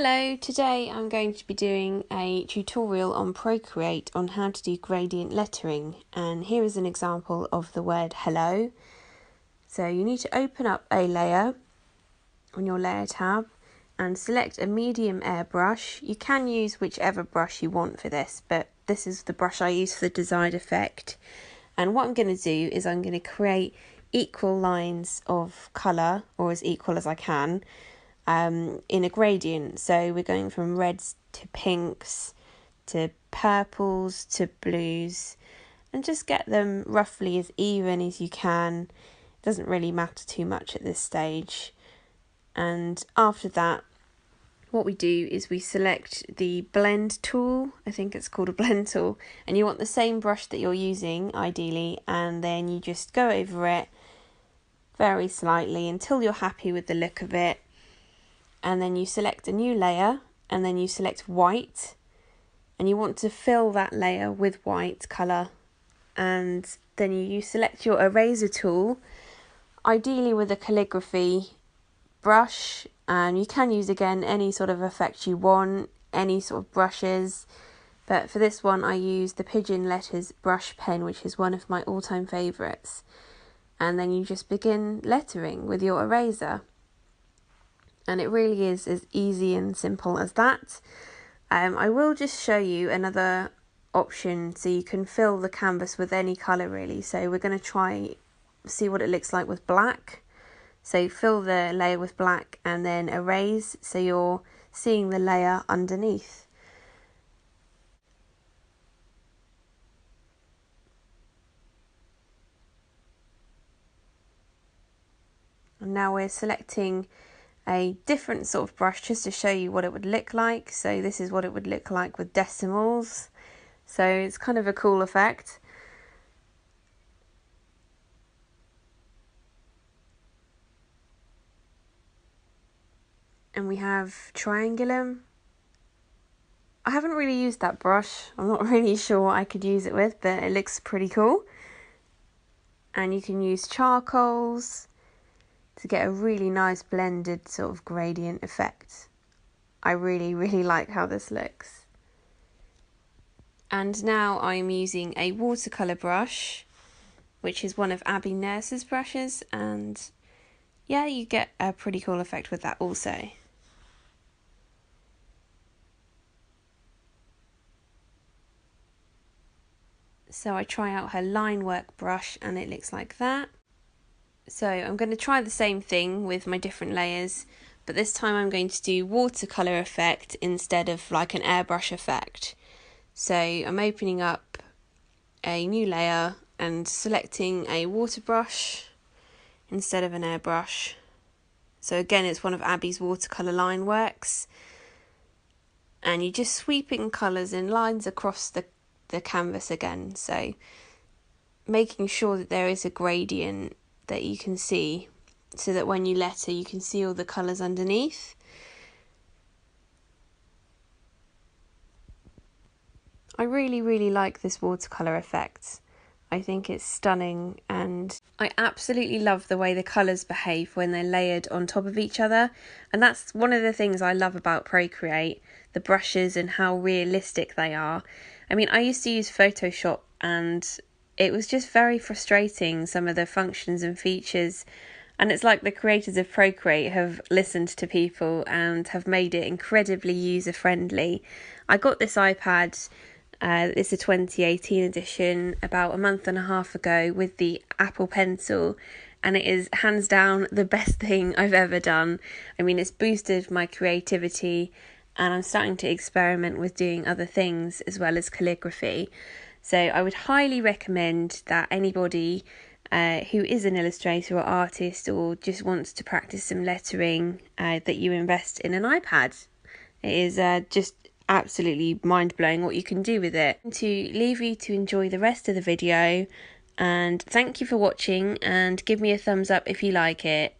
Hello, today I'm going to be doing a tutorial on Procreate on how to do gradient lettering, and here is an example of the word hello. So you need to open up a layer on your layer tab and select a medium airbrush. You can use whichever brush you want for this, but this is the brush I use for the desired effect. And what I'm going to do is I'm going to create equal lines of colour, or as equal as I can, in a gradient. So we're going from reds to pinks to purples to blues, and just get them roughly as even as you can. It doesn't really matter too much at this stage. And after that, what we do is we select the blend tool. I think it's called a blend tool, and you want the same brush that you're using ideally, and then you just go over it very slightly until you're happy with the look of it. And then you select a new layer, and then you select white, and you want to fill that layer with white colour. And then you select your eraser tool, ideally with a calligraphy brush, and you can use again any sort of effect you want, any sort of brushes, but for this one I use the Pigeon Letters brush pen, which is one of my all-time favourites. And then you just begin lettering with your eraser. And it really is as easy and simple as that. I will just show you another option so you can fill the canvas with any colour really. So we're going to try see what it looks like with black. So fill the layer with black and then erase so you're seeing the layer underneath. And now we're selecting a different sort of brush just to show you what it would look like. So this is what it would look like with decimals. So it's kind of a cool effect. And we have triangulum. I haven't really used that brush. I'm not really sure what I could use it with, but it looks pretty cool. And you can use charcoals to get a really nice blended sort of gradient effect. I really like how this looks. And now I'm using a watercolour brush, which is one of Abby Nurse's brushes, and yeah, you get a pretty cool effect with that also. So I try out her line work brush and it looks like that. So I'm going to try the same thing with my different layers, but this time I'm going to do watercolour effect instead of like an airbrush effect. So I'm opening up a new layer and selecting a water brush instead of an airbrush. So again, it's one of Abby's watercolour line works. And you're just sweeping colours in lines across the canvas again. So making sure that there is a gradient that you can see, so that when you letter you can see all the colours underneath. I really like this watercolour effect. I think it's stunning, and I absolutely love the way the colours behave when they're layered on top of each other. And that's one of the things I love about Procreate, the brushes and how realistic they are. I mean, I used to use Photoshop and it was just very frustrating, some of the functions and features, and it's like the creators of Procreate have listened to people and have made it incredibly user-friendly. I got this iPad, it's a 2018 edition, about a month and a half ago with the Apple Pencil, and it is hands down the best thing I've ever done. I mean, it's boosted my creativity, and I'm starting to experiment with doing other things as well as calligraphy. So I would highly recommend that anybody who is an illustrator or artist or just wants to practice some lettering, that you invest in an iPad. It is just absolutely mind-blowing what you can do with it. To leave you to enjoy the rest of the video, and thank you for watching, and give me a thumbs up if you like it.